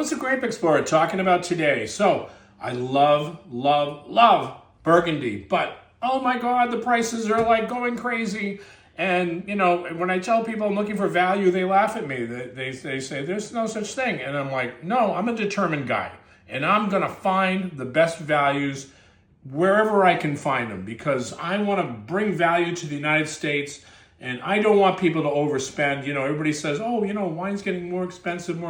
What's a Grape Explorer talking about today? So, I love Burgundy, but oh my God, the prices are like going crazy. And, you know, when I tell people I'm looking for value, they laugh at me. They say, there's no such thing. And I'm like, no, I'm a determined guy. And I'm going to find the best values wherever I can find them because I want to bring value to the United States. And I don't want people to overspend. You know, everybody says, oh, you know, wine's getting more expensive.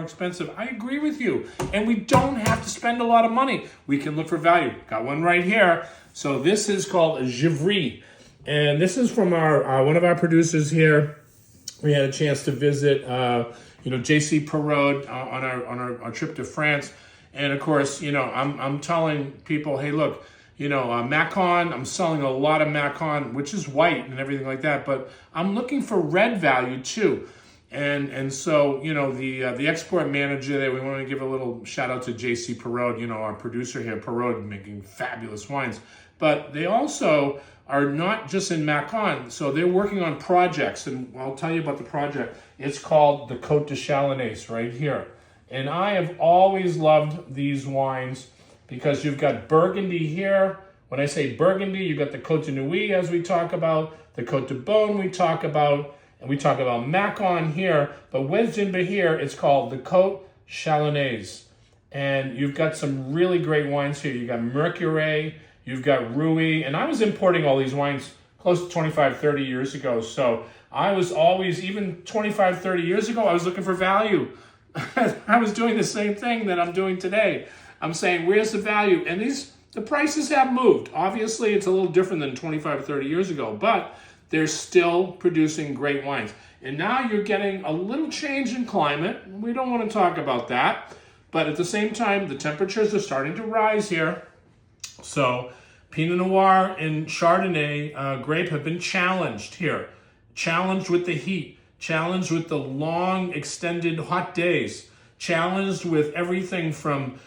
I agree with you. And we don't have to spend a lot of money. We can look for value. Got one right here. So this is called Givry. And this is from our one of our producers here. We had a chance to visit, J.C. Perraud on our trip to France. And of course, you know, I'm telling people, hey, look, you know, Macon, I'm selling a lot of Macon, which is white and everything like that, but I'm looking for red value too. And so, you know, the export manager there, we want to give a little shout out to J.C. Perraud, you know, our producer here, Perraud, making fabulous wines. But they also are not just in Macon, so they're working on projects, and I'll tell you about the project. It's called the Cote Chalonnaise right here. And I have always loved these wines because you've got Burgundy here. When I say Burgundy, you've got the Cote Nuit, as we talk about, the Cote de Beaune we talk about, and we talk about Macon here. But wedged in here, it's called the Cote Chalonnaise. And you've got some really great wines here. You've got Mercure, you've got Rouy, and I was importing all these wines close to 25, 30 years ago. So I was always, even 25, 30 years ago, I was looking for value. I was doing the same thing that I'm doing today. I'm saying, where's the value? And the prices have moved. Obviously, it's a little different than 25, 30 years ago, but they're still producing great wines. And now you're getting a little change in climate. We don't want to talk about that. But at the same time, the temperatures are starting to rise here. So Pinot Noir and Chardonnay grape have been challenged here. Challenged with the heat. Challenged with the long, extended hot days. Challenged with everything from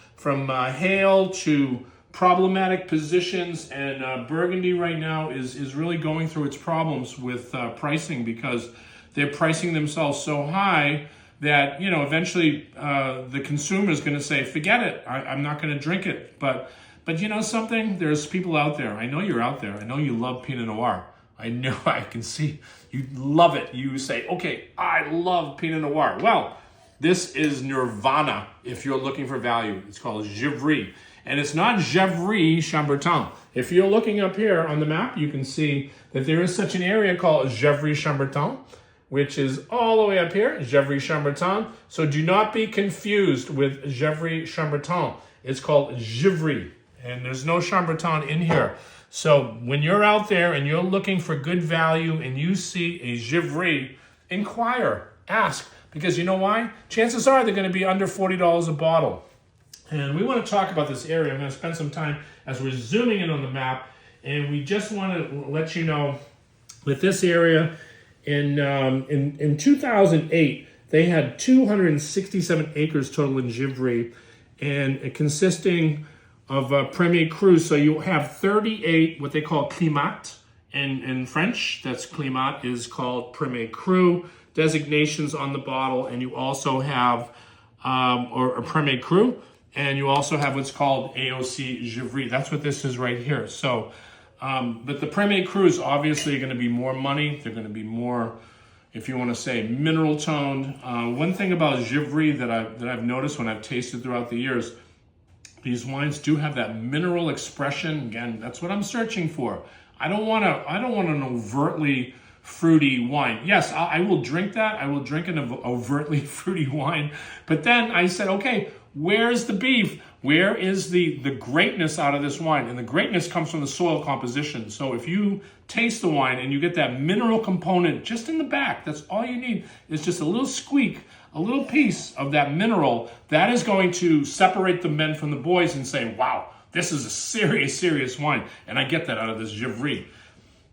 hail to problematic positions, and Burgundy right now is really going through its problems with pricing because they're pricing themselves so high that, you know, eventually the consumer is going to say, forget it, I'm not going to drink it. But you know something? There's people out there. I know you're out there. I know you love Pinot Noir. I know, I can see you love it. You say, okay, I love Pinot Noir. Well, this is Nirvana if you're looking for value. It's called Gevrey. And it's not Gevrey Chambertin. If you're looking up here on the map, you can see that there is such an area called Gevrey Chambertin, which is all the way up here, Gevrey Chambertin. So do not be confused with Gevrey Chambertin. It's called Givry, and there's no Chambertin in here. So when you're out there and you're looking for good value and you see a Givry, inquire, ask. Because you know why? Chances are they're going to be under $40 a bottle. And we want to talk about this area. I'm going to spend some time as we're zooming in on the map. And we just want to let you know that this area, in 2008, they had 267 acres total in Givry, and consisting of Premier Cru. So you have 38, what they call climat. In French, that's climat is called Premier Cru. Designations on the bottle, and you also have or Premier Cru, and you also have what's called AOC Givry. That's what this is right here. So, but the Premier Cru is obviously going to be more money. They're going to be more, if you want to say, mineral toned. One thing about Givry that I've noticed when I've tasted throughout the years, these wines do have that mineral expression. Again, that's what I'm searching for. I don't want an overtly fruity wine. Yes, I will drink that. I will drink an overtly fruity wine. But then I said, okay, where's the beef? Where is the greatness out of this wine? And the greatness comes from the soil composition. So if you taste the wine and you get that mineral component just in the back, that's all you need. It's just a little squeak, a little piece of that mineral. That is going to separate the men from the boys and say, wow, this is a serious, serious wine. And I get that out of this Givry.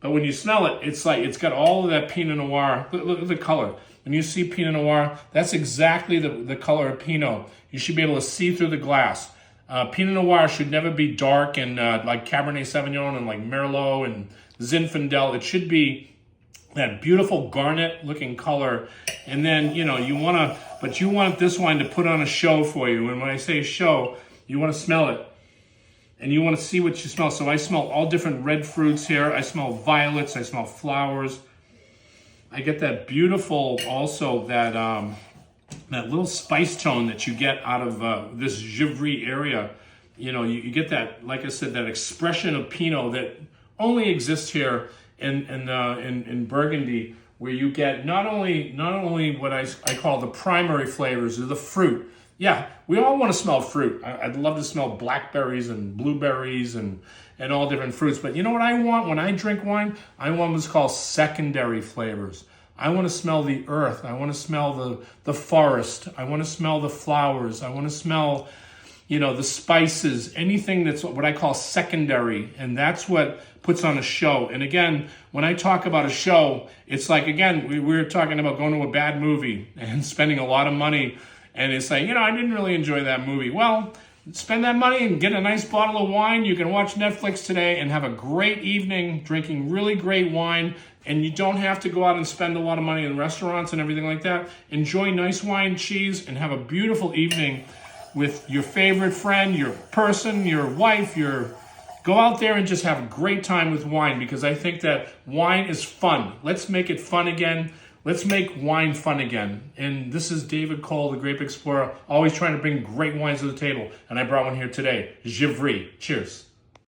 But when you smell it, it's like it's got all of that Pinot Noir. Look at the color. When you see Pinot Noir, that's exactly the color of Pinot. You should be able to see through the glass. Pinot Noir should never be dark and like Cabernet Sauvignon and like Merlot and Zinfandel. It should be that beautiful garnet looking color. And then, you know, you want to but you want this wine to put on a show for you. And when I say show, you want to smell it. And you want to see what you smell. So I smell all different red fruits here. I smell violets. I smell flowers. I get that beautiful, also that little spice tone that you get out of this Givry area. You know, you get that, like I said, that expression of Pinot that only exists here in Burgundy, where you get not only what I call the primary flavors of the fruit. Yeah, we all want to smell fruit. I'd love to smell blackberries and blueberries and all different fruits. But you know what I want when I drink wine? I want what's called secondary flavors. I want to smell the earth. I want to smell the forest. I want to smell the flowers. I want to smell, you know, the spices, anything that's what I call secondary. And that's what puts on a show. And again, when I talk about a show, it's like, again, we were talking about going to a bad movie and spending a lot of money. And it's like, you know, I didn't really enjoy that movie. Well, spend that money and get a nice bottle of wine. You can watch Netflix today and have a great evening drinking really great wine. And you don't have to go out and spend a lot of money in restaurants and everything like that. Enjoy nice wine, cheese, and have a beautiful evening with your favorite friend, your person, your wife, go out there and just have a great time with wine, because I think that wine is fun. Let's make it fun again. Let's make wine fun again. And this is David Kohl, the Grape Explorer, always trying to bring great wines to the table. And I brought one here today, Gevrey. Cheers.